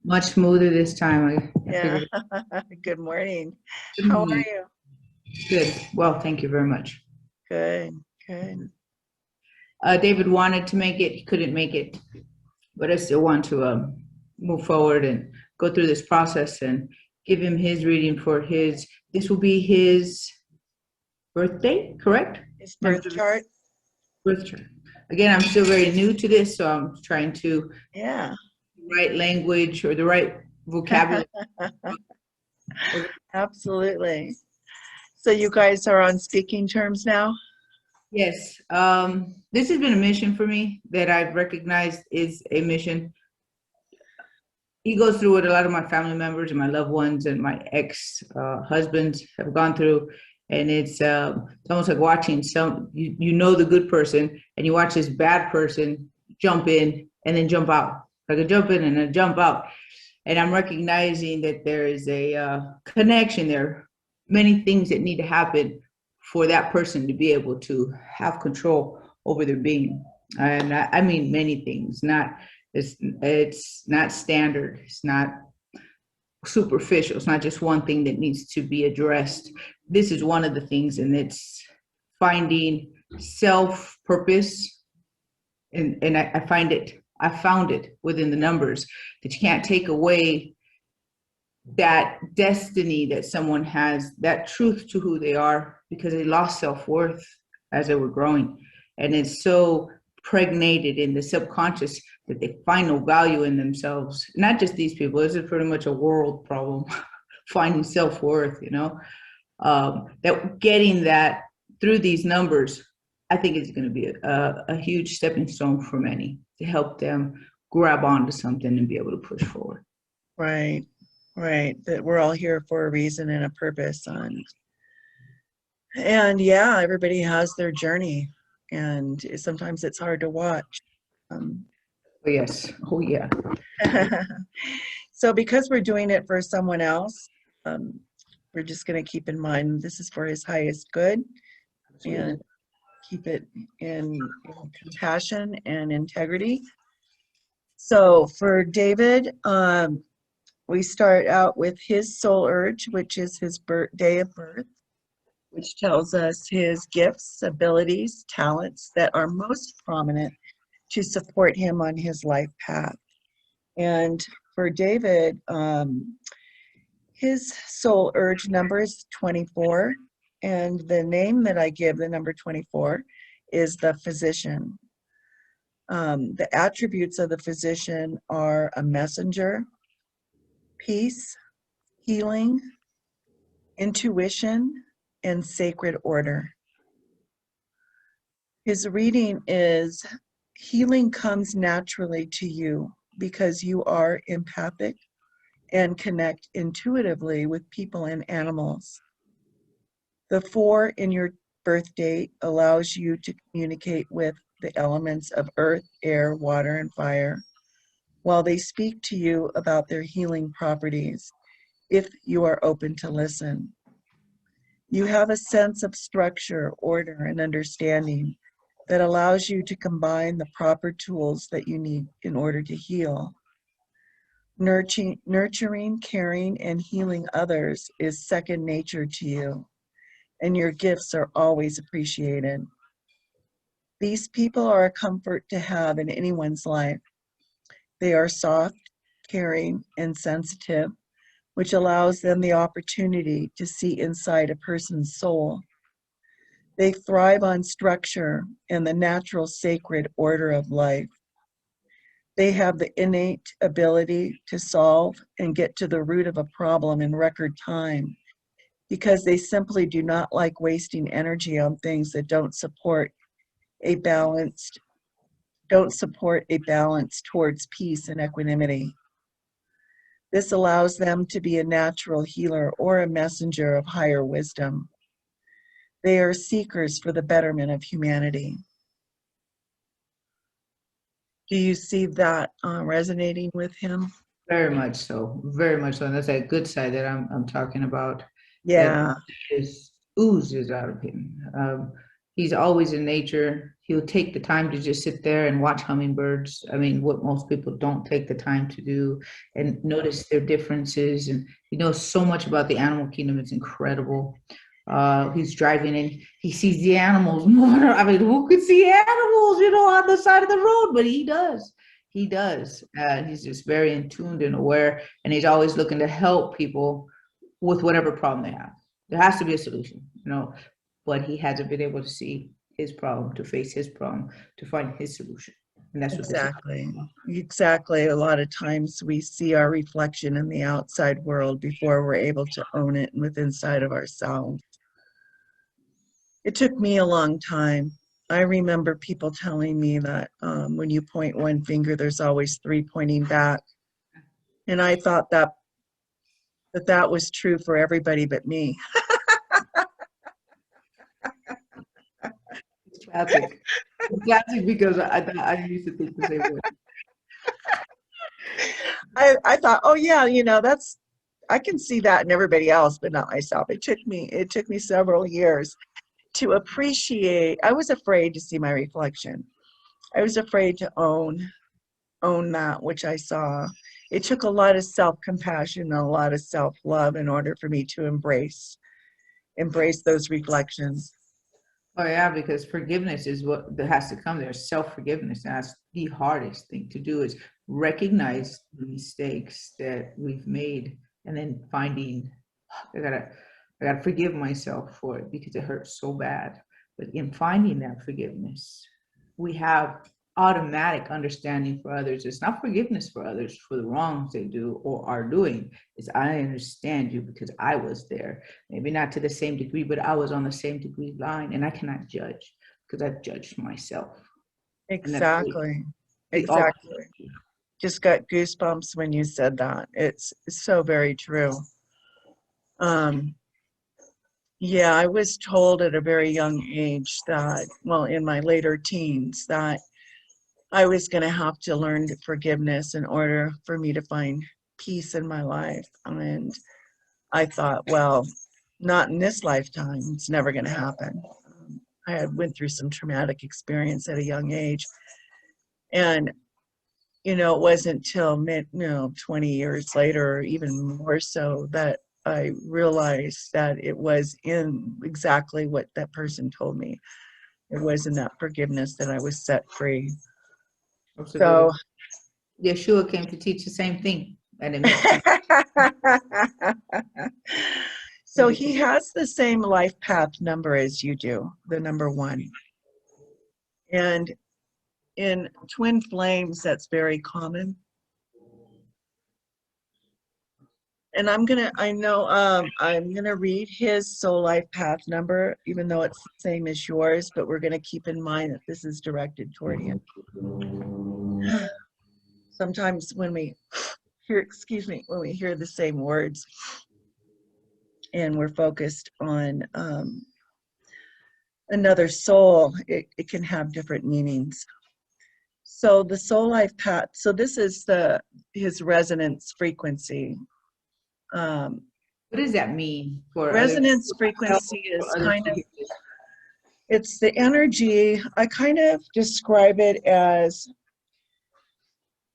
Much smoother this time. I Yeah. figured. Good morning. Good How are morning. you? Good. Well, thank you very much. Good, good. David wanted to make it. He couldn't make it, but I still want to move forward and go through this process and give him his reading for his. This will be his birthday, correct? His birth Month of chart? birth chart. Again, I'm still very new to this, so I'm trying to Yeah. the right language or the right vocabulary. Absolutely. So you guys are on speaking terms now? Yes, this has been a mission for me that I've recognized is a mission. He goes through what a lot of my family members and my loved ones and my ex husbands have gone through, and it's almost like watching you know the good person and you watch this bad person jump in and then jump out, like a jump in and a jump out, and I'm recognizing that there is a connection there, many things that need to happen for that person to be able to have control over their being. And I mean many things, not it's not standard, it's not superficial, it's not just one thing that needs to be addressed. This is one of the things, and it's finding self purpose, and I found it within the numbers that you can't take away that destiny that someone has, that truth to who they are, because they lost self-worth as they were growing. And it's so pregnated in the subconscious that they find no value in themselves. Not just these people, this is pretty much a world problem, finding self-worth, that getting that through these numbers, I think it's going to be a huge stepping stone for many to help them grab onto something and be able to push forward. Right, right. That we're all here for a reason and a purpose. And yeah, everybody has their journey, and sometimes it's hard to watch. Um, Oh, yes. Oh, yeah. so because we're doing it for someone else, um, we're just going to keep in mind this is for his highest good and keep it in compassion and integrity. So for David, we start out with his soul urge, which is his day of birth, which tells us his gifts, abilities, talents that are most prominent to support him on his life path. And for David, his soul urge number is 24, and the name that I give the number 24 is the physician. The attributes of the physician are a messenger, peace, healing, intuition, and sacred order. His reading is healing comes naturally to you because you are empathic and connect intuitively with people and animals. The 4 in your birth date allows you to communicate with the elements of earth, air, water, and fire while they speak to you about their healing properties if you are open to listen. You have a sense of structure, order, and understanding that allows you to combine the proper tools that you need in order to heal. Nurturing, caring, and healing others is second nature to you, and your gifts are always appreciated. These people are a comfort to have in anyone's life. They are soft, caring, and sensitive, which allows them the opportunity to see inside a person's soul. They thrive on structure and the natural sacred order of life. They have the innate ability to solve and get to the root of a problem in record time because they simply do not like wasting energy on things that don't support a balance towards peace and equanimity. This allows them to be a natural healer or a messenger of higher wisdom. They are seekers for the betterment of humanity. Do you see that resonating with him? Very much so. Very much so. And that's that good side that I'm talking about. That Yeah, is oozes out of him. He's always in nature. He'll take the time to just sit there and watch hummingbirds. I mean, what most people don't take the time to do and notice their differences. And he knows so much about the animal kingdom. It's incredible. He's driving in. He sees the animals more. I mean, who could see animals, on the side of the road? But he does. He does. He's just very in tuned and aware. And he's always looking to help people with whatever problem they have. There has to be a solution. But he hasn't been able to see his problem, to face his problem, to find his solution. And that's what this is Exactly. about. Exactly. A lot of times we see our reflection in the outside world before we're able to own it within inside of ourselves. It took me a long time. I remember people telling me that when you point one finger, there's always three pointing back. And I thought that was true for everybody but me. It's classic. It's classic because I used to think the same way. I thought, oh yeah, I can see that in everybody else, but not myself. It took me several years to appreciate. I was afraid to see my reflection. I was afraid to own that which I saw. It took a lot of self-compassion and a lot of self-love in order for me to embrace those reflections. Oh yeah, because forgiveness is what that has to come there. Self-forgiveness. That's the hardest thing to do is recognize the mistakes that we've made and then finding I gotta forgive myself for it because it hurts so bad. But in finding that forgiveness, we have automatic understanding for others. It's not forgiveness for others for the wrongs they do or are doing. It's I understand you because I was there. Maybe not to the same degree, but I was on the same degree line, and I cannot judge because I've judged myself. And that's Exactly. we all. Exactly. Just got goosebumps when you said that. It's so very true. Um, yeah, I was told at a very young age that, well, in my later teens, that I was going to have to learn forgiveness in order for me to find peace in my life. And I thought, well, not in this lifetime. It's never going to happen. I had went through some traumatic experience at a young age. And, it wasn't till 20 years later, or even more so, that I realized that it was in exactly what that person told me. It was in that forgiveness that I was set free. Absolutely. So, Yeshua came to teach the same thing, and it makes sense. so he has the same life path number as you do, the number 1. And in twin flames, that's very common. And I'm gonna read his soul life path number, even though it's the same as yours, but we're gonna keep in mind that this is directed toward him. Sometimes when we hear the same words and we're focused on another soul, it can have different meanings. So the soul life path, so this is his resonance frequency. What does that mean for Resonance frequency is it's the energy. I kind of describe it as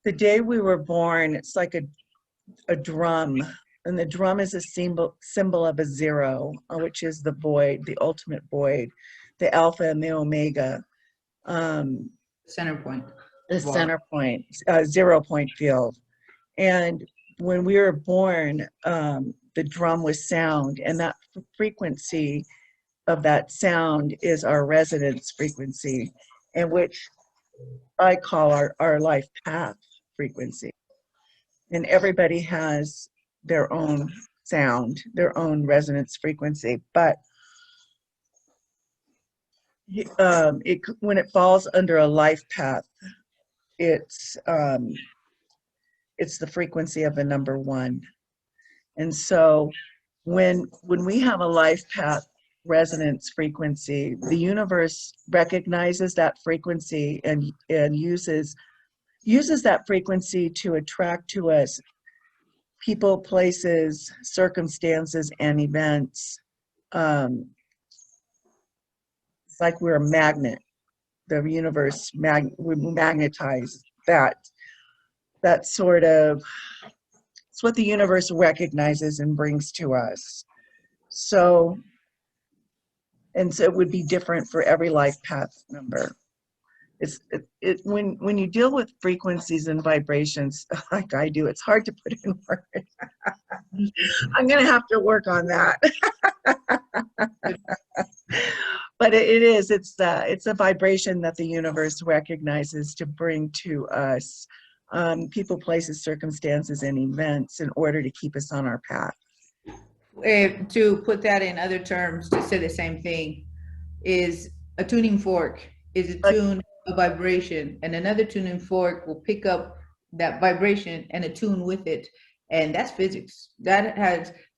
the day we were born. It's like a drum, and the drum is a symbol of a 0, which is the void, the ultimate void, the alpha and the omega. Center point. The center point, 0 point field. And when we were born, the drum was sound, and that frequency of that sound is our resonance frequency, and which I call our life path frequency. And everybody has their own sound, their own resonance frequency. But when it falls under a life path, it's the frequency of the number 1. And so when we have a life path resonance frequency, the universe recognizes that frequency and uses that frequency to attract to us people, places, circumstances, and events It's like we're a magnet. The universe we magnetize that sort of, it's what the universe recognizes and brings to us. So, and so it would be different for every life path number. When you deal with frequencies and vibrations like I do, it's hard to put in words. I'm gonna have to work on that. But it's a vibration that the universe recognizes to bring to us people, places, circumstances, and events in order to keep us on our path. To put that in other terms, to say the same thing, is a tuning fork is a tune, a vibration, and another tuning fork will pick up that vibration and attune with it. And that's physics.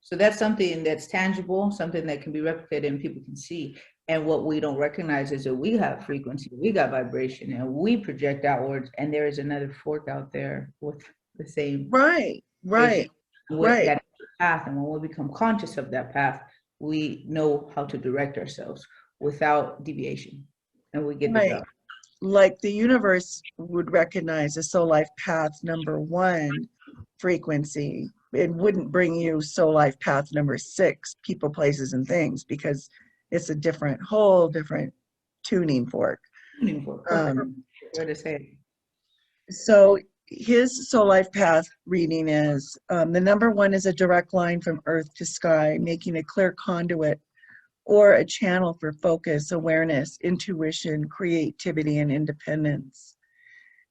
So that's something that's tangible, something that can be replicated and people can see. And what we don't recognize is that we have frequency, we got vibration, and we project outwards, and there is another fork out there with the same right with that path. And when we become conscious of that path, we know how to direct ourselves without deviation, and we get the job. Like the universe would recognize a soul life path number 1 frequency. It wouldn't bring you soul life path number 6, people, places, and things, because it's a whole different tuning fork. Where to say. So his soul life path reading is the number 1 is a direct line from earth to sky, making a clear conduit or a channel for focus, awareness, intuition, creativity, and independence.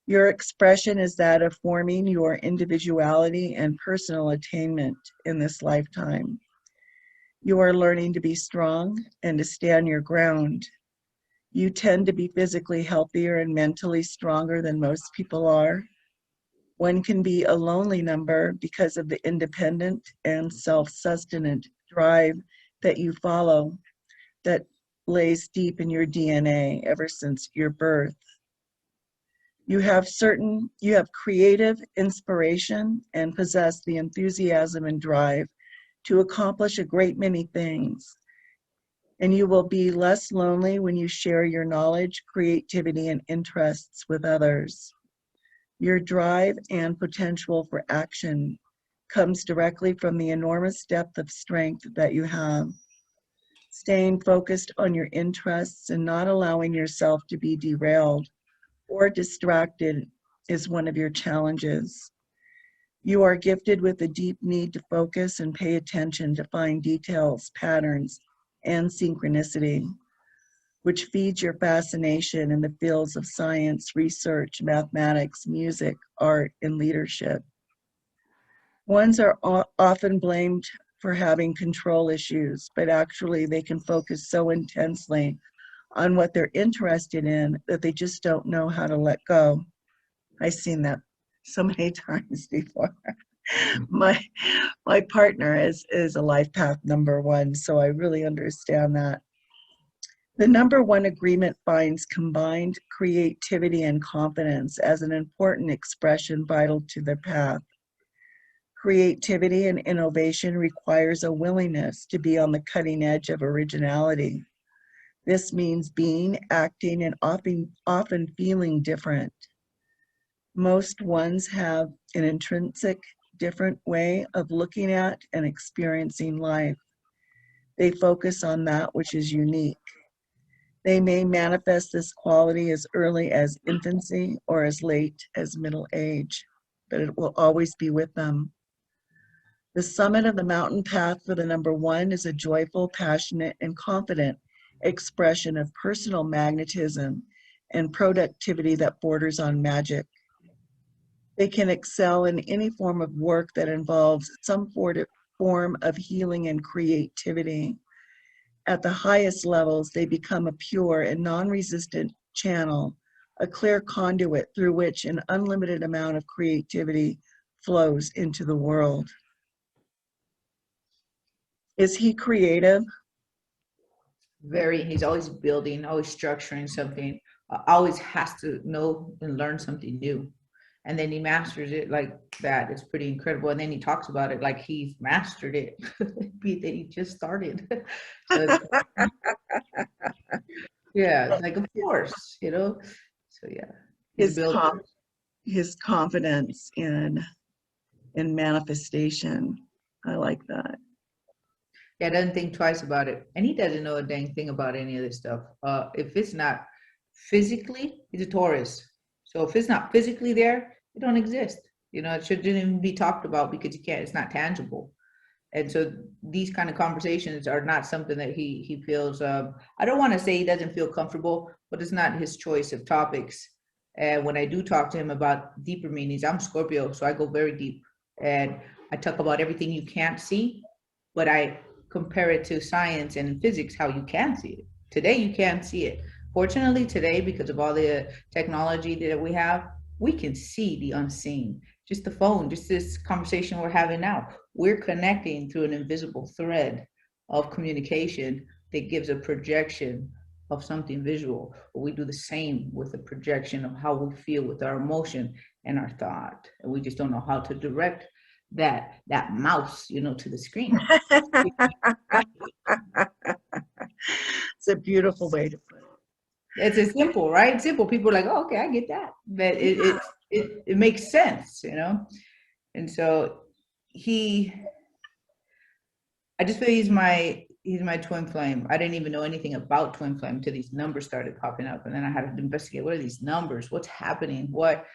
Your expression is that of forming your individuality and personal attainment in this lifetime. You are learning to be strong and to stand your ground. You tend to be physically healthier and mentally stronger than most people are. One can be a lonely number because of the independent and self-sustenant drive that you follow, that lays deep in your DNA ever since your birth. You have creative inspiration and possess the enthusiasm and drive to accomplish a great many things. And you will be less lonely when you share your knowledge, creativity, and interests with others. Your drive and potential for action comes directly from the enormous depth of strength that you have. Staying focused on your interests and not allowing yourself to be derailed or distracted is one of your challenges. You are gifted with a deep need to focus and pay attention to find details, patterns, and synchronicity, which feeds your fascination in the fields of science, research, mathematics, music, art, and leadership. Ones are often blamed for having control issues, but actually they can focus so intensely on what they're interested in that they just don't know how to let go. I've seen that so many times before. My partner is a life path number 1, so I really understand that. The number 1 agreement finds combined creativity and confidence as an important expression vital to their path. Creativity and innovation requires a willingness to be on the cutting edge of originality. This means being, acting, and often feeling different. Most ones have an intrinsic different way of looking at and experiencing life. They focus on that which is unique. They may manifest this quality as early as infancy or as late as middle age, but it will always be with them. The summit of the mountain path for the number 1 is a joyful, passionate, and confident expression of personal magnetism and productivity that borders on magic. They can excel in any form of work that involves some form of healing and creativity. At the highest levels, they become a pure and non-resistant channel, a clear conduit through which an unlimited amount of creativity flows into the world. Is he creative? Very. He's always building, always structuring something, always has to know and learn something new. And then he masters it like that. It's pretty incredible. And then he talks about it like he's mastered it, that he just started. So Yeah, like of course, you know. So yeah, he's a His builder. his confidence in manifestation. I like that. Yeah, doesn't think twice about it, and he doesn't know a dang thing about any of this stuff. If it's not physically, he's a Taurus. So if it's not physically there, it don't exist. You know, it shouldn't even be talked about because you can't. It's not tangible. And so these kind of conversations are not something that he feels. I don't want to say he doesn't feel comfortable, but it's not his choice of topics. And when I do talk to him about deeper meanings, I'm Scorpio, so I go very deep, and I talk about everything you can't see, but I compare it to science and physics, how you can see it. Today you can't see it. Fortunately, today, because of all the technology that we have, we can see the unseen. Just the phone, just this conversation we're having now, we're connecting through an invisible thread of communication that gives a projection of something visual. We do the same with a projection of how we feel with our emotion and our thought. And we just don't know how to direct that mouse, you know, to the screen. It's a beautiful way to put It's a simple, right? Simple. People are like, oh, okay, I get that. But it. it makes sense, you know? And so he I just feel he's my twin flame. I didn't even know anything about twin flame until these numbers started popping up, and then I had to investigate what are these numbers, what's happening, what.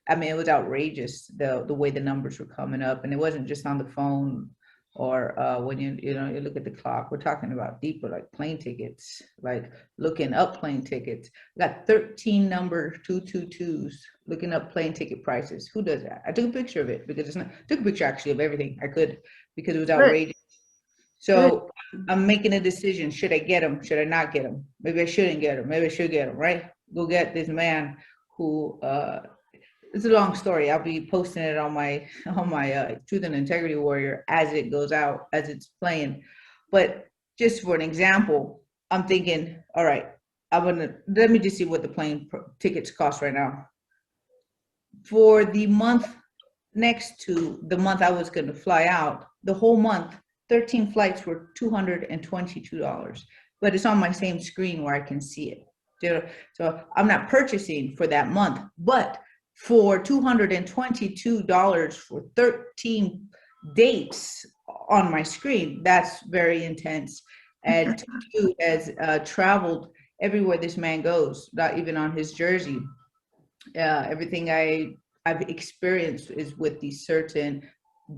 I mean, it was outrageous the way the numbers were coming up, and it wasn't just on the phone or when you look at the clock. We're talking about deeper, like plane tickets, like looking up plane tickets. I got 13 number 222s looking up plane ticket prices. Who does that? I took a picture of it because it's not. I took a picture actually of everything I could because it was Good, outrageous. good. So I'm making a decision. Should I get him? Should I not get him? Maybe I shouldn't get him. Maybe I should get him, right? Go get this man who it's a long story. I'll be posting it on my Truth and Integrity Warrior as it goes out, as it's playing. But just for an example, I'm thinking, all right, let me just see what the plane tickets cost right now. For the month next to the month I was going to fly out, the whole month, 13 flights were $222. But it's on my same screen where I can see it. So I'm not purchasing for that month, but for $222 for 13 dates on my screen, that's very intense. And Tutu has traveled everywhere this man goes, not even on his jersey. Everything I've experienced is with these certain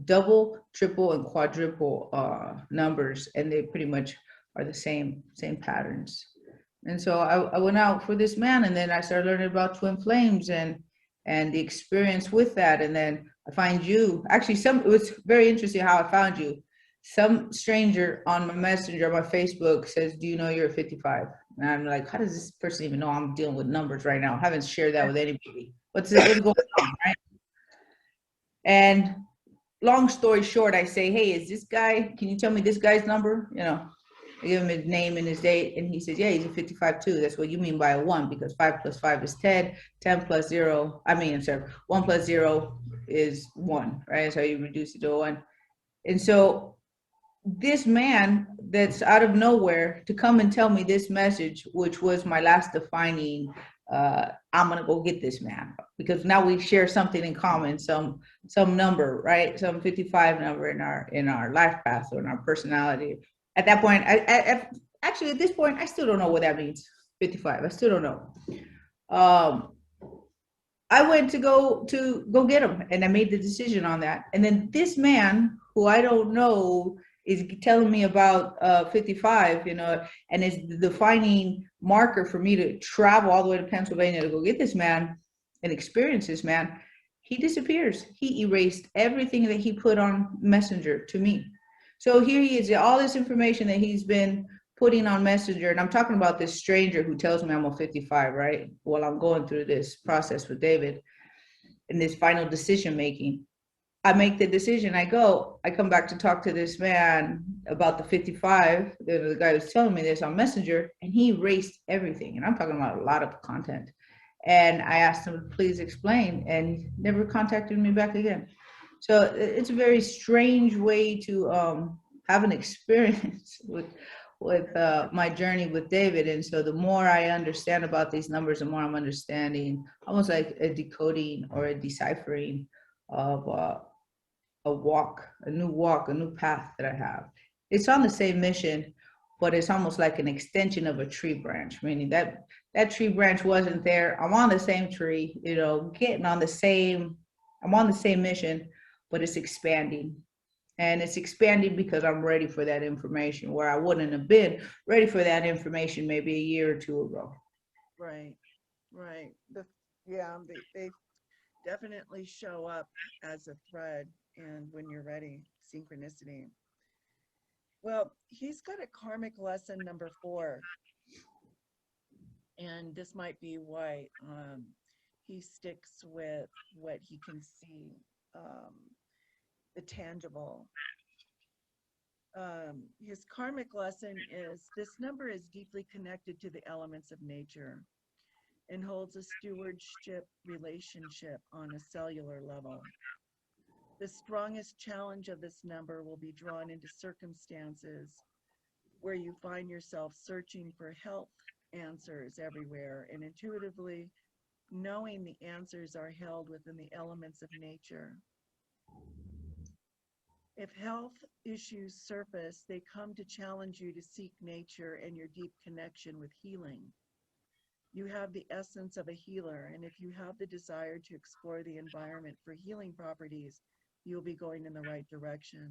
double, triple, and quadruple numbers, and they pretty much are the same patterns. And so I went out for this man, and then I started learning about twin flames and the experience with that. And then I find you. Actually, it was very interesting how I found you. Some stranger on my messenger, on my Facebook says, "Do you know you're 55?" And I'm like, how does this person even know I'm dealing with numbers right now? I haven't shared that with anybody. What's going on, right? And long story short, I say, hey, is this guy, can you tell me this guy's number? You know, I give him his name and his date, and he says, yeah, he's a 55 too. That's what you mean by a 1, because 5 plus 5 is 10, 10 plus 0, I'm sorry, 1 plus 0 is 1, right? That's how you reduce it to a 1. And so this man that's out of nowhere to come and tell me this message, which was my last defining, I'm gonna go get this man, because now we share something in common, some number, right? Some 55 number in our life path or in our personality. At that point, actually at this point, I still don't know what that means. 55. I still don't know. I went to go get him, and I made the decision on that. And then this man, who I don't know, is telling me about 55, you know, and is the defining marker for me to travel all the way to Pennsylvania to go get this man and experience this man. He disappears. He erased everything that he put on Messenger to me. So here he is, all this information that he's been putting on Messenger, and I'm talking about this stranger who tells me I'm a 55, right? While I'm going through this process with David in this final decision making. I make the decision. I come back to talk to this man about the 55. The guy was telling me this on Messenger, and he erased everything. And I'm talking about a lot of content. And I asked him to please explain, and he never contacted me back again. So it's a very strange way to have an experience my journey with David. And so the more I understand about these numbers, the more I'm understanding, almost like a decoding or a deciphering of a new path that I have. It's on the same mission, but it's almost like an extension of a tree branch, meaning that that tree branch wasn't there. I'm on the same tree, you know, I'm on the same mission, but it's expanding. And it's expanding because I'm ready for that information where I wouldn't have been ready for that information maybe a year or two ago. Right, right. Yeah, they definitely show up as a thread, and when you're ready, synchronicity. Well, he's got a karmic lesson number 4, and this might be why he sticks with what he can see, um, the tangible. His karmic lesson is this number is deeply connected to the elements of nature and holds a stewardship relationship on a cellular level. The strongest challenge of this number will be drawn into circumstances where you find yourself searching for health answers everywhere and intuitively knowing the answers are held within the elements of nature. If health issues surface, they come to challenge you to seek nature and your deep connection with healing. You have the essence of a healer, and if you have the desire to explore the environment for healing properties, you'll be going in the right direction.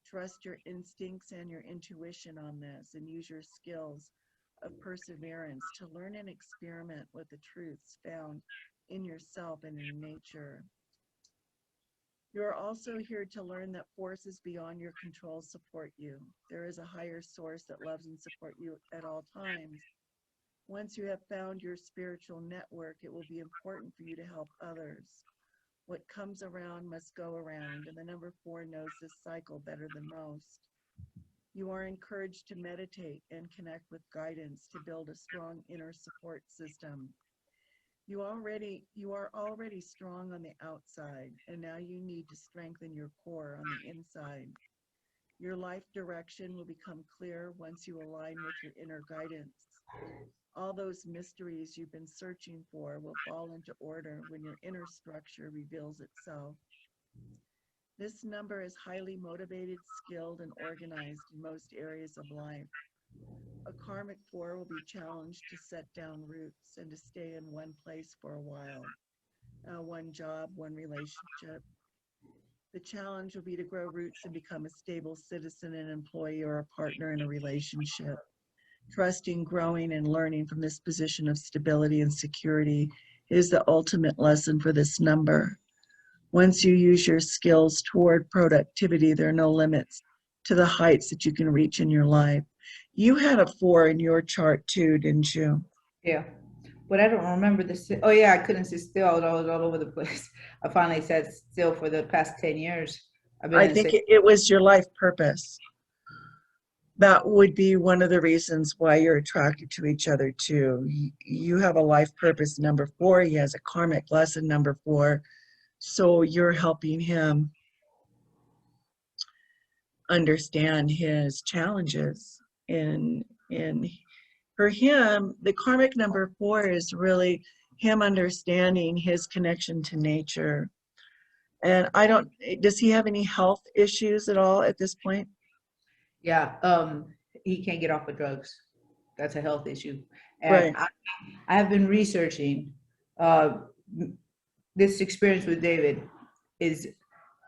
Trust your instincts and your intuition on this, and use your skills of perseverance to learn and experiment with the truths found in yourself and in nature. You are also here to learn that forces beyond your control support you. There is a higher source that loves and supports you at all times. Once you have found your spiritual network, it will be important for you to help others. What comes around must go around, and the number 4 knows this cycle better than most. You are encouraged to meditate and connect with guidance to build a strong inner support system. You are already strong on the outside, and now you need to strengthen your core on the inside. Your life direction will become clear once you align with your inner guidance. All those mysteries you've been searching for will fall into order when your inner structure reveals itself. This number is highly motivated, skilled, and organized in most areas of life. A karmic 4 will be challenged to set down roots and to stay in one place for a while. One job, one relationship. The challenge will be to grow roots and become a stable citizen, an employee, or a partner in a relationship. Trusting, growing, and learning from this position of stability and security is the ultimate lesson for this number. Once you use your skills toward productivity, there are no limits to the heights that you can reach in your life. You had a 4 in your chart too, didn't you? Yeah. But I don't remember this. Oh yeah, I couldn't sit still. I was all over the place. I finally sat still for the past 10 years. I've been I in the think same. it was your life purpose. That would be one of the reasons why you're attracted to each other too. You have a life purpose number 4. He has a karmic lesson number 4. So you're helping him understand his challenges. And for him, the karmic number 4 is really him understanding his connection to nature. And does he have any health issues at all at this point? Yeah, he can't get off of drugs. That's a health issue. And Right. I have been researching uh, this experience with David is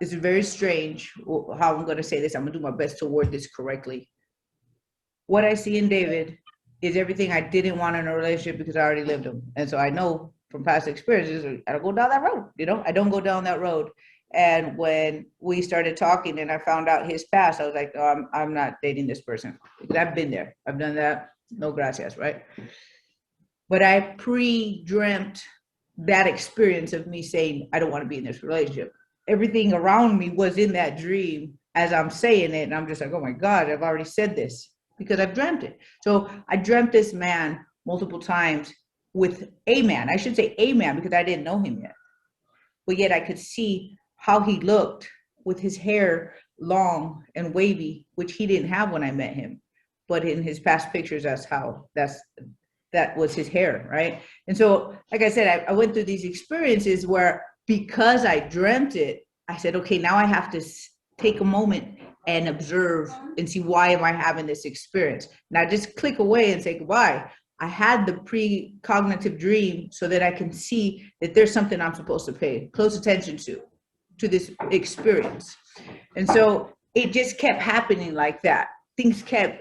very strange. How I'm going to say this, I'm going to do my best to word this correctly. What I see in David is everything I didn't want in a relationship because I already lived them, and so I know from past experiences I don't go down that road. You know, I don't go down that road. And when we started talking and I found out his past, I was like, oh, I'm not dating this person because I've been there. I've done that. No gracias, right? But I pre-dreamt that experience of me saying, I don't want to be in this relationship. Everything around me was in that dream as I'm saying it. And I'm just like, oh my God, I've already said this because I've dreamt it. So I dreamt this man multiple times with a man. I should say a man because I didn't know him yet. But yet I could see how he looked with his hair long and wavy, which he didn't have when I met him. but in his past pictures, that was his hair, right? And so, like I said, I went through these experiences where, because I dreamt it, I said, okay, now I have to take a moment and observe and see, why am I having this experience? Not just click away and say goodbye. I had the precognitive dream so that I can see that there's something I'm supposed to pay close attention to this experience. And so it just kept happening like that. Things kept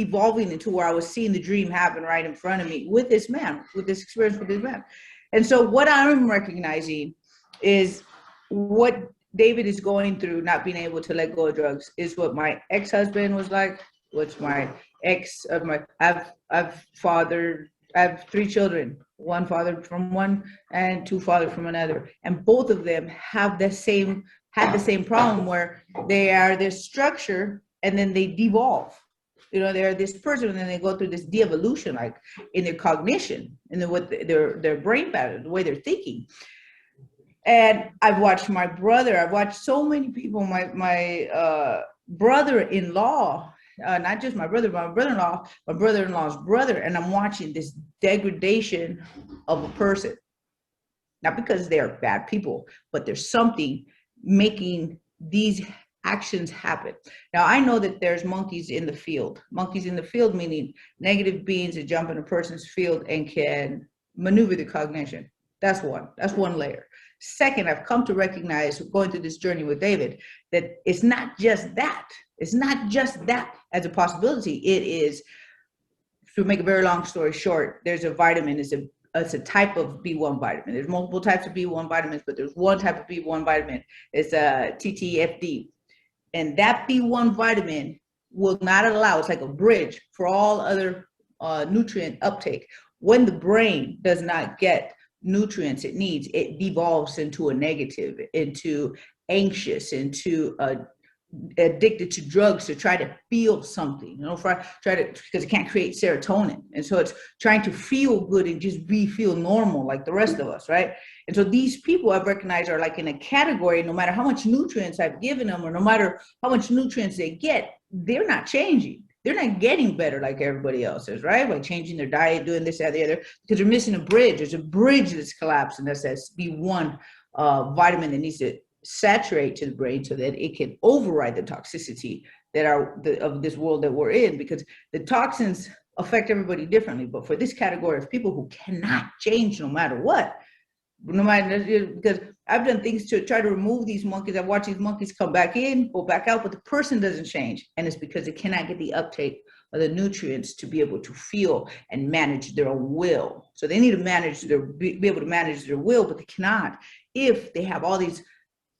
evolving into where I was seeing the dream happen right in front of me with this man, with this experience with this man. And so what I'm recognizing is what David is going through, not being able to let go of drugs, is what my ex-husband was like, what's my ex of my, I've fathered, I have 3 children, one fathered from one and 2 fathered from another. And both of them had the same problem, where they are this structure and then they devolve. You know, they're this person and then they go through this de-evolution, like in their cognition and what their brain pattern, the way they're thinking. And I've watched my brother, I've watched so many people, my brother-in-law, not just my brother, but my brother-in-law, my brother-in-law's brother, and I'm watching this degradation of a person. Not because they're bad people, but there's something making these actions happen. Now, I know that there's monkeys in the field. Monkeys in the field meaning negative beings that jump in a person's field and can maneuver the cognition. That's one layer. Second, I've come to recognize, going through this journey with David, that it's not just that. It's not just that as a possibility. It is, to make a very long story short, there's a vitamin, it's a type of B1 vitamin. There's multiple types of B1 vitamins, but there's one type of B1 vitamin. It's a TTFD. And that B1 vitamin will not allow, it's like a bridge for all other nutrient uptake. When the brain does not get nutrients it needs, it devolves into a negative, into anxious, into addicted to drugs to try to feel something, you know, because it can't create serotonin. And so it's trying to feel good and just feel normal like the rest of us, right? And so these people I've recognized are like in a category, no matter how much nutrients I've given them, or no matter how much nutrients they get, they're not changing. They're not getting better like everybody else is, right? Like changing their diet, doing this, that, the other, because they're missing a bridge. There's a bridge that's collapsing. That's that B1 vitamin that needs to saturate to the brain so that it can override the toxicity that of this world that we're in, because the toxins affect everybody differently. But for this category of people who cannot change no matter what, because I've done things to try to remove these monkeys. I've watched these monkeys come back in, go back out, but the person doesn't change. And it's because they cannot get the uptake of the nutrients to be able to feel and manage their own will. So they need to be able to manage their will, but they cannot if they have all these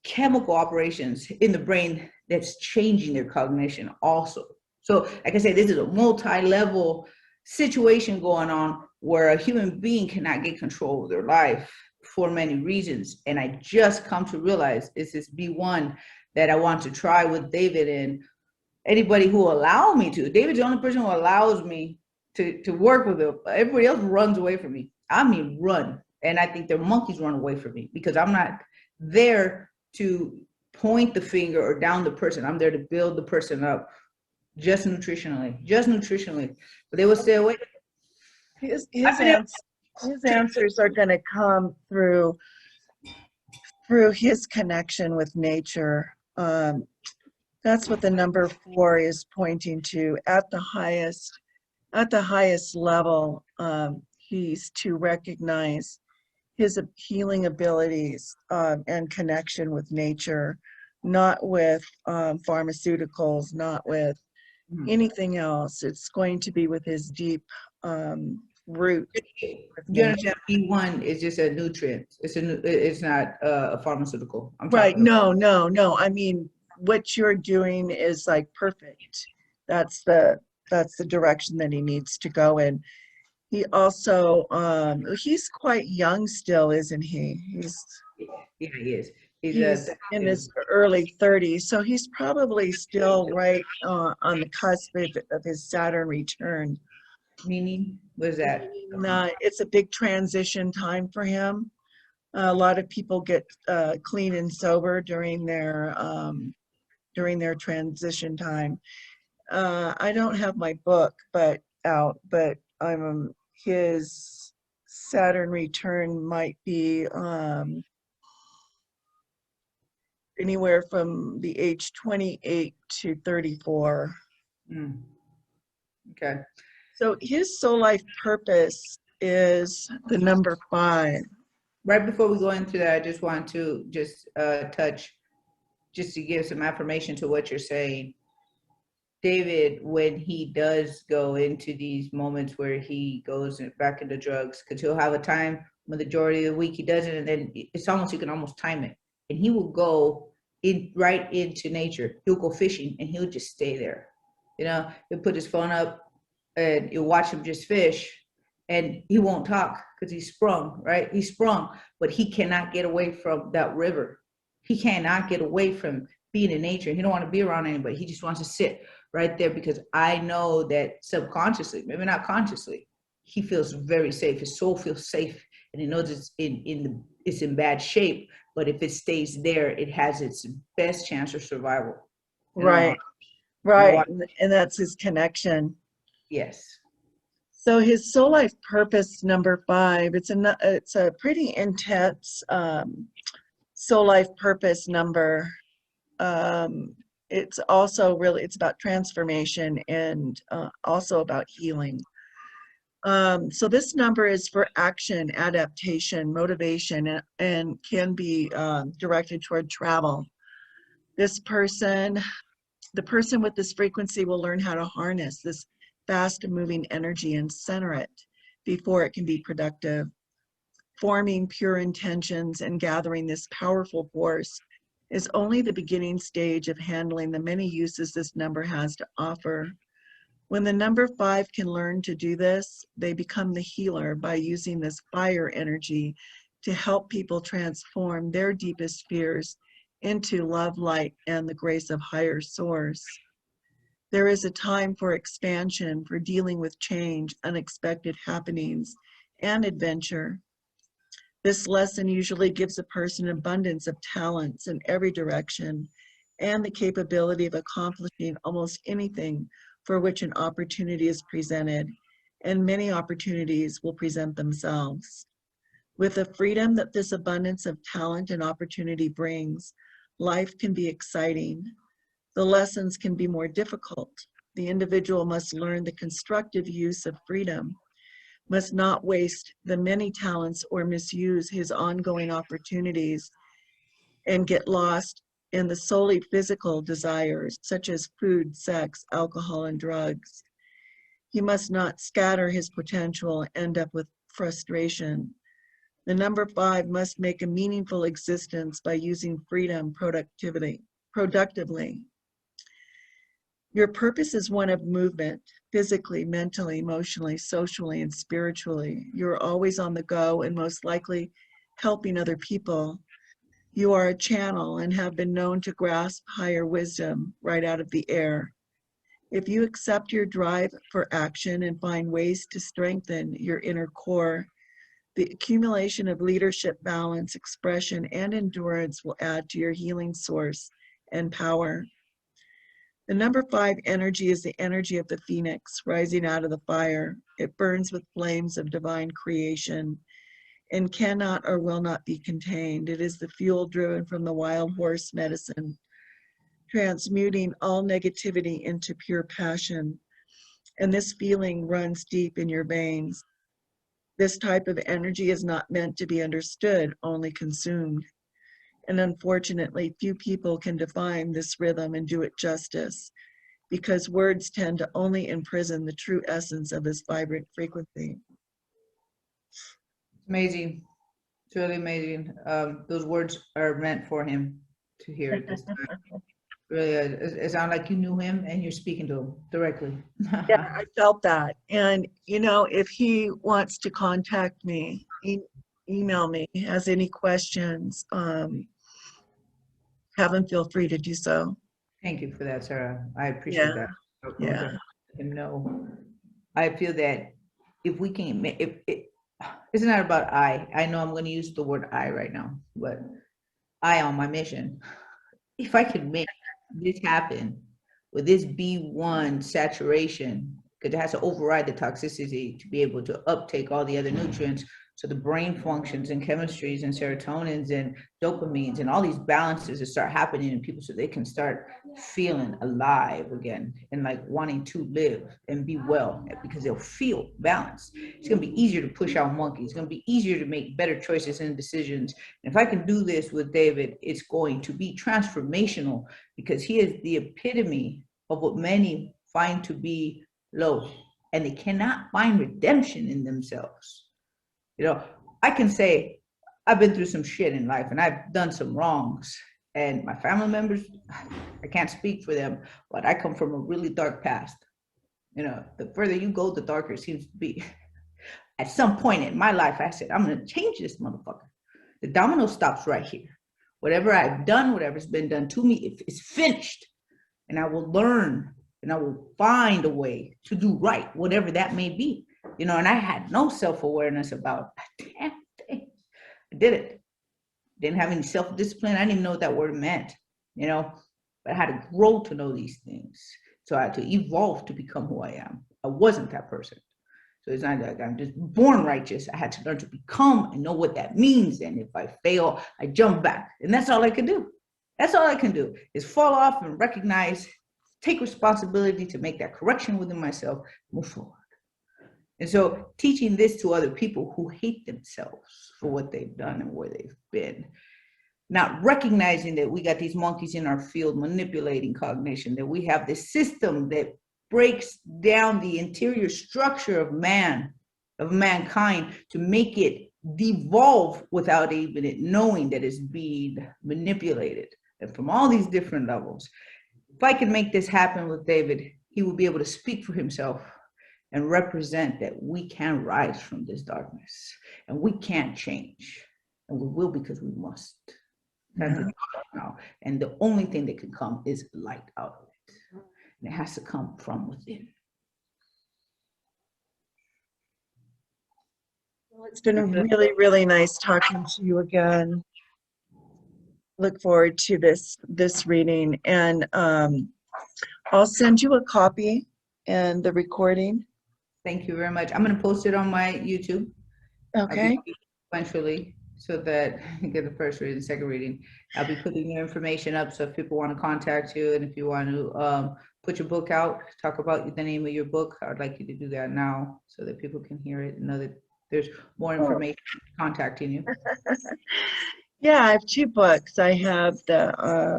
chemical operations in the brain that's changing their cognition also. So like I said, this is a multi-level situation going on where a human being cannot get control of their life for many reasons. And I just come to realize it's this B1 that I want to try with David, and anybody who will allow me to. David's the only person who allows me to work with him. Everybody else runs away from me. I mean, run. And I think their monkeys run away from me because I'm not there to point the finger or down the person. I'm there to build the person up just nutritionally. But they will stay away. His answers are going to come through his connection with nature. That's what the number 4 is pointing to. At the highest level, he's to recognize his healing abilities and connection with nature, not with pharmaceuticals, not with anything else. It's going to be with his deep root. You understand? B1 is just a nutrient. It's not a pharmaceutical. Right? No. I mean, what you're doing is like perfect. That's the direction that he needs to go in. He also he's quite young still, isn't he? Yeah, he is. He's in his early 30s, so he's probably still right on the cusp of his Saturn return. Meaning, what is that? It's a big transition time for him. A lot of people get clean and sober during their transition time. I don't have my book out, but his Saturn return might be anywhere from the age 28 to 34. Mm, okay. So his soul life purpose is the number 5. Right before we go into that, I just want to touch, just to give some affirmation to what you're saying. David, when he does go into these moments where he goes back into drugs, because he'll have a time, majority of the week he doesn't, and then it's almost, you can almost time it. And he will go right into nature. He'll go fishing and he'll just stay there. You know, he'll put his phone up and you'll watch him just fish, and he won't talk because he's sprung, right? He's sprung, but he cannot get away from that river. He cannot get away from being in nature. He don't want to be around anybody. He just wants to sit right there, because I know that subconsciously, maybe not consciously, he feels very safe. His soul feels safe, and he knows it's in bad shape. But if it stays there, it has its best chance of survival. Right, right, and that's his connection. Yes. So his soul life purpose number 5. It's a pretty intense soul life purpose number. It's also it's about transformation and also about healing. So this number is for action, adaptation, motivation, and can be directed toward travel. The person with this frequency will learn how to harness this fast moving energy and center it before it can be productive. Forming pure intentions and gathering this powerful force is only the beginning stage of handling the many uses this number has to offer. When the number 5 can learn to do this, they become the healer by using this fire energy to help people transform their deepest fears into love, light, and the grace of higher source. There is a time for expansion, for dealing with change, unexpected happenings, and adventure. This lesson usually gives a person abundance of talents in every direction and the capability of accomplishing almost anything for which an opportunity is presented, and many opportunities will present themselves. With the freedom that this abundance of talent and opportunity brings, life can be exciting. The lessons can be more difficult. The individual must learn the constructive use of freedom, must not waste the many talents or misuse his ongoing opportunities and get lost in the solely physical desires such as food, sex, alcohol, and drugs. He must not scatter his potential and end up with frustration. The number 5 must make a meaningful existence by using freedom productively. Your purpose is one of movement, physically, mentally, emotionally, socially, and spiritually. You're always on the go and most likely helping other people. You are a channel and have been known to grasp higher wisdom right out of the air. If you accept your drive for action and find ways to strengthen your inner core, the accumulation of leadership, balance, expression, and endurance will add to your healing source and power. The number 5 energy is the energy of the phoenix rising out of the fire. It burns with flames of divine creation and cannot or will not be contained. It is the fuel driven from the wild horse medicine, transmuting all negativity into pure passion. And this feeling runs deep in your veins. This type of energy is not meant to be understood, only consumed. And unfortunately, few people can define this rhythm and do it justice, because words tend to only imprison the true essence of this vibrant frequency. Amazing. It's really amazing. Those words are meant for him to hear at this time. Really, it sounds like you knew him and you're speaking to him directly. Yeah, I felt that. And, if he wants to contact me, email me, has any questions, have him feel free to do so. Thank you for that, Sarah. I appreciate Yeah, that. I'll yeah. let him know. I feel that if we can, if it, it's not about I know I'm going to use the word I right now, but I on my mission. If I can make this happen, with this B1 saturation, because it has to override the toxicity to be able to uptake all the other nutrients. So the brain functions and chemistries and serotonins and dopamines and all these balances that start happening in people so they can start feeling alive again and like wanting to live and be well because they'll feel balanced. It's going to be easier to push out monkeys. It's going to be easier to make better choices and decisions. And if I can do this with David, it's going to be transformational because he is the epitome of what many find to be low, and they cannot find redemption in themselves. You know, I can say I've been through some shit in life and I've done some wrongs, and my family members, I can't speak for them, but I come from a really dark past. You know, the further you go, the darker it seems to be. At some point in my life, I said, I'm going to change this motherfucker. The domino stops right here. Whatever I've done, whatever's been done to me, it's finished. And I will learn and I will find a way to do right, whatever that may be. You know, and I had no self-awareness about damn thing. I did it. Didn't have any self-discipline. I didn't even know what that word meant, you know, but I had to grow to know these things. So I had to evolve to become who I am. I wasn't that person. So it's not like I'm just born righteous. I had to learn to become and know what that means. And if I fail, I jump back. And that's all I can do. That's all I can do is fall off and recognize, take responsibility to make that correction within myself, move forward. And so teaching this to other people who hate themselves for what they've done and where they've been, not recognizing that we got these monkeys in our field manipulating cognition, that we have this system that breaks down the interior structure of man, of mankind, to make it devolve without even it knowing that it's being manipulated. And from all these different levels, if I can make this happen with David, he will be able to speak for himself and represent that we can rise from this darkness and we can't change, and we will because we must. Yeah. Now, and the only thing that can come is light out of it, and it has to come from within. Well, it's been really, really nice talking to you again. Look forward to this reading, and I'll send you a copy and the recording. Thank you very much. I'm going to post it on my YouTube. Okay. Eventually, so that you get the first reading, second reading. I'll be putting your information up, so if people want to contact you and if you want to put your book out, talk about the name of your book, I'd like you to do that now so that people can hear it and know that there's more information contacting you. Yeah, I have two books. I have the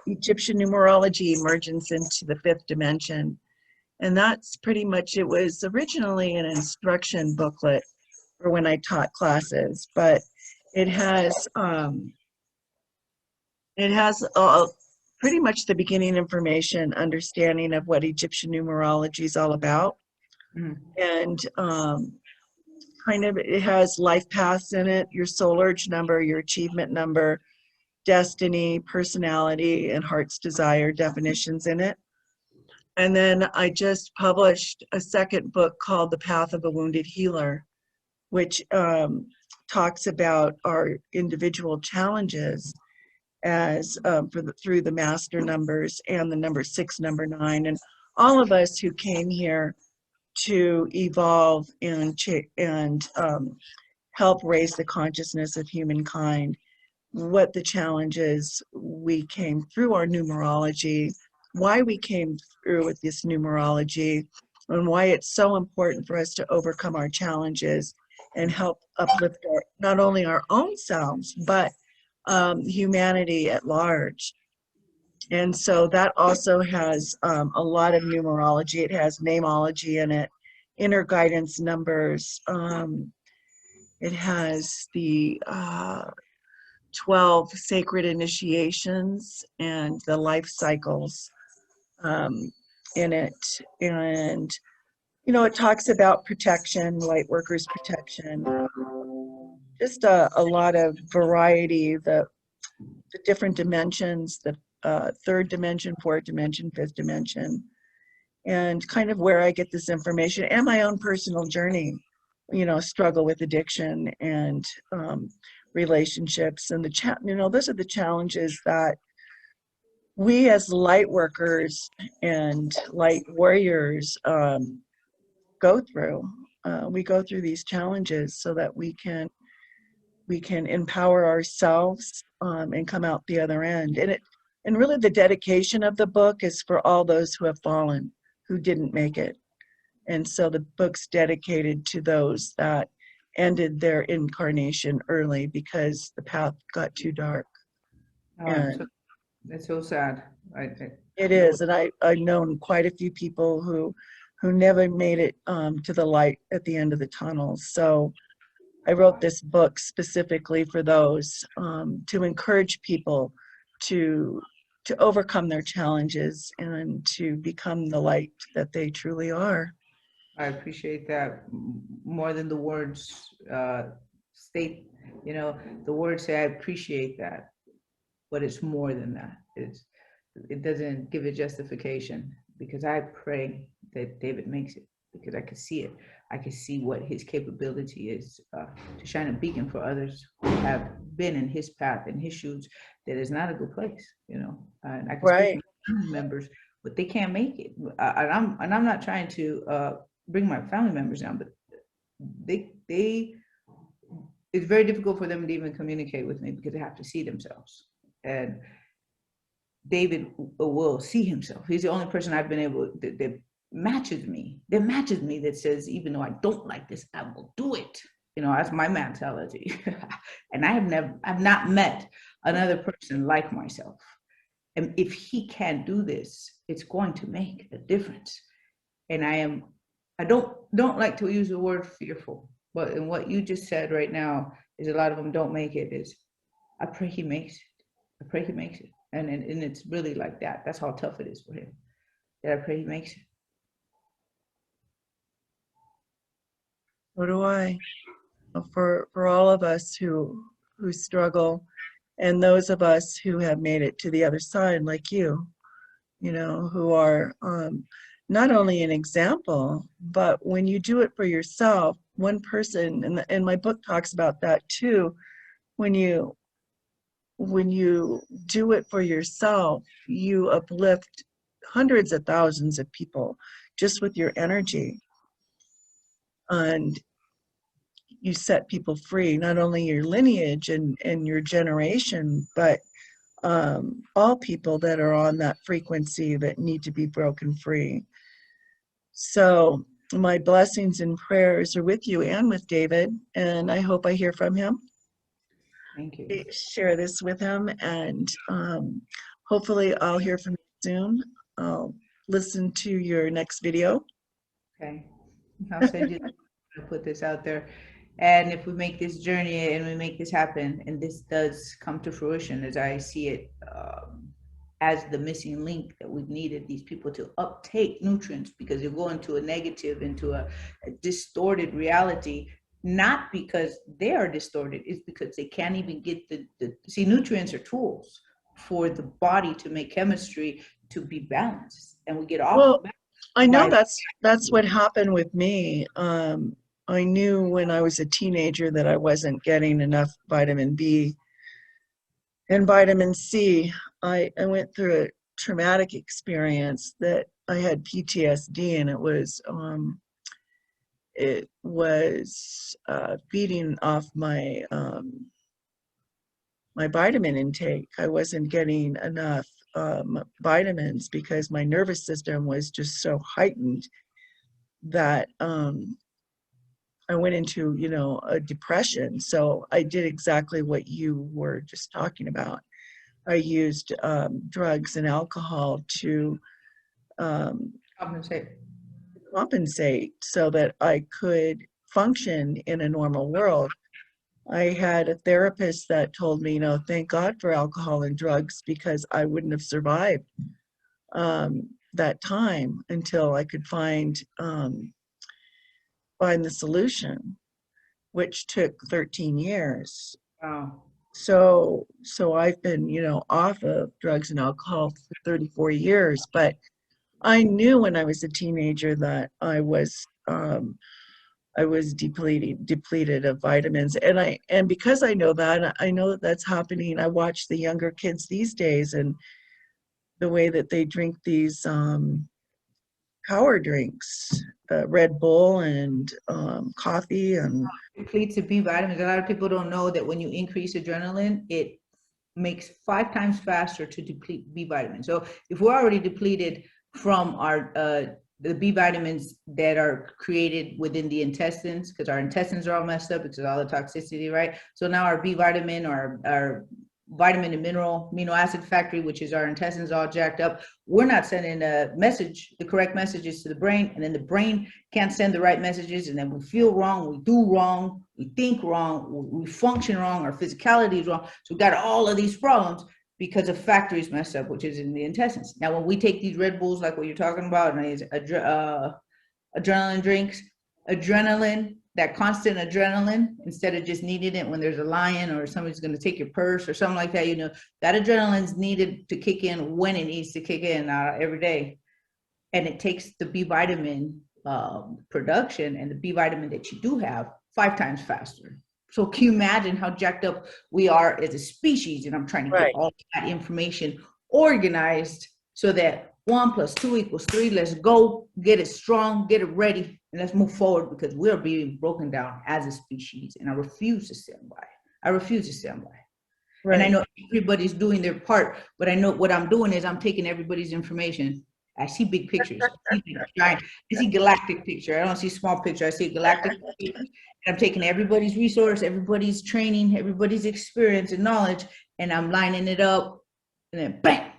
Egyptian Numerology, Emergence into the Fifth Dimension. And that's pretty much, it was originally an instruction booklet for when I taught classes, but it has pretty much the beginning information, understanding of what Egyptian numerology is all about. Mm. And kind of, it has life paths in it, your soul urge number, your achievement number, destiny, personality, and heart's desire definitions in it. And then I just published a second book called The Path of a Wounded Healer, which talks about our individual challenges as through the master numbers and the number 6, number 9, and all of us who came here to evolve and help raise the consciousness of humankind, what the challenges we came through our numerology, why we came through with this numerology, and why it's so important for us to overcome our challenges and help uplift not only our own selves, but humanity at large. And so that also has a lot of numerology. It has nameology in it, inner guidance numbers. It has the 12 sacred initiations and the life cycles in it. And, you know, it talks about protection, light workers protection, just a lot of variety, the different dimensions, the third dimension, fourth dimension, fifth dimension, and kind of where I get this information and my own personal journey, you know, struggle with addiction and relationships, and those are the challenges that we as light workers and light warriors go through. We go through these challenges so that we can empower ourselves and come out the other end. And really the dedication of the book is for all those who have fallen, who didn't make it. And so the book's dedicated to those that ended their incarnation early because the path got too dark. Oh, And that's so sad. it know is, and I've known quite a few people who never made it to the light at the end of the tunnel. So I wrote this book specifically for those, to encourage people to overcome their challenges and to become the light that they truly are. I appreciate that more than the words state. You know, the words say I appreciate that, but it's more than that. It doesn't give a justification, because I pray that David makes it, because I can see it. I can see what his capability is, to shine a beacon for others who have been in his path, in his shoes. That is not a good place, you know. And I can speak Right. for family members, but they can't make it. And I'm not trying to bring my family members down, but they it's very difficult for them to even communicate with me, because they have to see themselves. And David will see himself. He's the only person I've been able that matches me. That matches me. That says, even though I don't like this, I will do it. You know, that's my mentality. And I've not met another person like myself. And if he can do this, it's going to make a difference. And I don't like to use the word fearful, but in what you just said right now is a lot of them don't make it. Is I pray he makes it. I pray he makes it. And it's really like that. That's how tough it is for him. That I pray he makes it. So do I. For all of us who struggle, and those of us who have made it to the other side, like you know, who are not only an example, but when you do it for yourself, one person, and my book talks about that too, when you do it for yourself, you uplift hundreds of thousands of people just with your energy. And you set people free, not only your lineage and your generation, but all people that are on that frequency that need to be broken free. So my blessings and prayers are with you and with David, and I hope I hear from him. Thank you. Share this with him, and hopefully I'll hear from you soon. I'll listen to your next video. Okay. I'll send you. I'll put this out there. And if we make this journey and we make this happen, and this does come to fruition as I see it, as the missing link that we've needed these people to uptake nutrients, because you go into a negative, into a distorted reality, not because they are distorted, it's because they can't even get see, nutrients are tools for the body to make chemistry to be balanced, and we get off. Well, I know that's what happened with me. I knew when I was a teenager that I wasn't getting enough vitamin B and vitamin C. I went through a traumatic experience that I had PTSD, and it was feeding off my my vitamin intake. I wasn't getting enough vitamins because my nervous system was just so heightened that I went into, you know, a depression. So I did exactly what you were just talking about. I used drugs and alcohol to compensate so that I could function in a normal world. I had a therapist that told me, you know, thank God for alcohol and drugs, because I wouldn't have survived that time until I could find the solution, which took 13 years. Wow. So I've been, you know, off of drugs and alcohol for 34 years, but I knew when I was a teenager that I was depleted of vitamins, and because I know that that's happening. I watch the younger kids these days, and the way that they drink these power drinks, Red Bull and coffee and Depletes the B vitamins. A lot of people don't know that when you increase adrenaline, it makes 5 times faster to deplete B vitamins. So if we're already depleted from our the B vitamins that are created within the intestines, because our intestines are all messed up because of all the toxicity, right? So now our B vitamin or our vitamin and mineral amino acid factory, which is our intestines all jacked up, we're not sending a message, the correct messages to the brain, and then the brain can't send the right messages, and then we feel wrong, we do wrong, we think wrong, we function wrong, our physicality is wrong. So we got all of these problems because of factories messed up, which is in the intestines. Now, when we take these Red Bulls, like what you're talking about, and these adrenaline drinks, adrenaline, that constant adrenaline, instead of just needing it when there's a lion or somebody's going to take your purse or something like that, you know, that adrenaline's needed to kick in when it needs to kick in every day. And it takes the B vitamin production and the B vitamin that you do have 5 times faster. So can you imagine how jacked up we are as a species? And I'm trying to get all that information organized so that 1 + 2 = 3. Let's go, get it strong, get it ready, and let's move forward, because we're being broken down as a species, and I refuse to stand by. I refuse to stand by. Right. And I know everybody's doing their part, but I know what I'm doing is I'm taking everybody's information. I see big pictures. I see galactic picture. I don't see small picture. I see galactic picture. And I'm taking everybody's resource, everybody's training, everybody's experience and knowledge, and I'm lining it up, and then bam,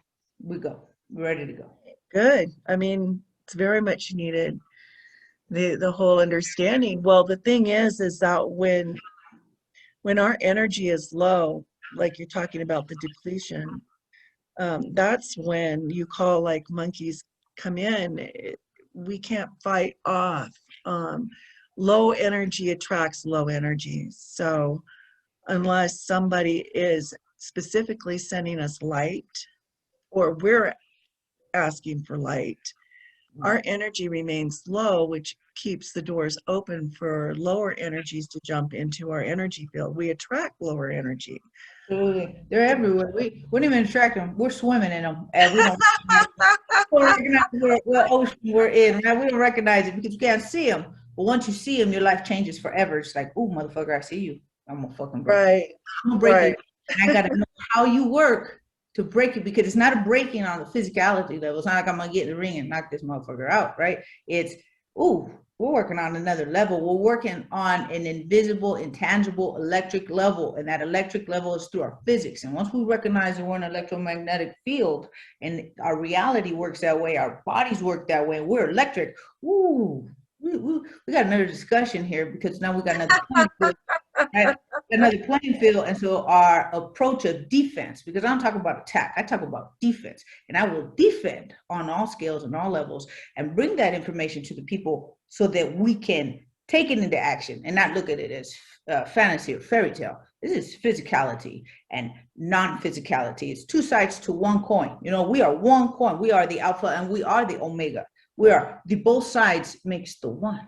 we go. We're ready to go. Good. I mean, it's very much needed. The whole understanding. Well, the thing is that when our energy is low, like you're talking about the depletion, that's when you call like monkeys come in. We can't fight off. Low energy attracts low energy. So unless somebody is specifically sending us light, or we're asking for light, our energy remains low, which keeps the doors open for lower energies to jump into our energy field. We attract lower energy. Absolutely. They're everywhere. We don't even attract them. We're swimming in them. And we don't recognize what ocean we're in. Right? We don't recognize it because you can't see them. But once you see them, your life changes forever. It's like, oh, motherfucker, I see you. I'm going to fucking break right. I'm going to break it. And I got to know how you work to break it, because it's not a breaking on the physicality level. It's not like I'm going to get in the ring and knock this motherfucker out, right? It's, ooh, we're working on another level. We're working on an invisible, intangible electric level, and that electric level is through our physics. And once we recognize that we're in an electromagnetic field and our reality works that way, our bodies work that way, and we're electric, ooh, we got another discussion here, because now we got another playing field, right? Another playing field. And so our approach of defense, because I don't talk about attack, I talk about defense, and I will defend on all scales and all levels and bring that information to the people so that we can take it into action and not look at it as fantasy or fairy tale. This is physicality and non-physicality. It's two sides to one coin. You know, we are one coin. We are the alpha and we are the omega. We are the both sides makes the one.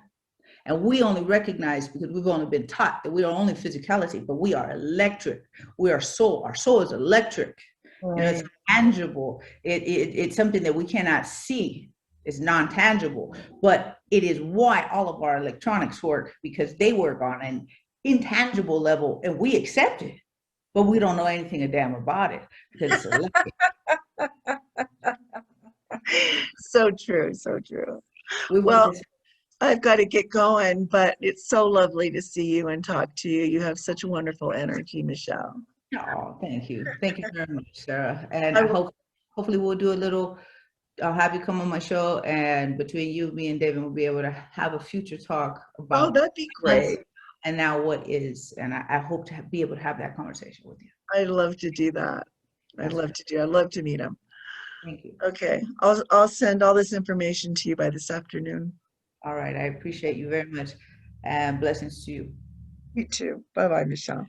And we only recognize, because we've only been taught that we are only physicality, but we are electric. We are soul. Our soul is electric. Right. You know, it's tangible. It's something that we cannot see. It's non-tangible, but it is why all of our electronics work, because they work on an intangible level, and we accept it, but we don't know anything a damn about it because it's electric. So true, so true. Well, I've got to get going, but it's so lovely to see you and talk to you. You have such a wonderful energy, Michelle. Oh, thank you. Thank you very much, Sarah. And hopefully we'll do a little, I'll have you come on my show, and between you, me, and David, we'll be able to have a future talk about. Oh, that'd be great. And now what is, and I hope to be able to have that conversation with you. I'd love to do that. I'd love to meet him. Thank you. Okay, I'll send all this information to you by this afternoon. All right, I appreciate you very much, and blessings to you. You too. Bye-bye, Michelle.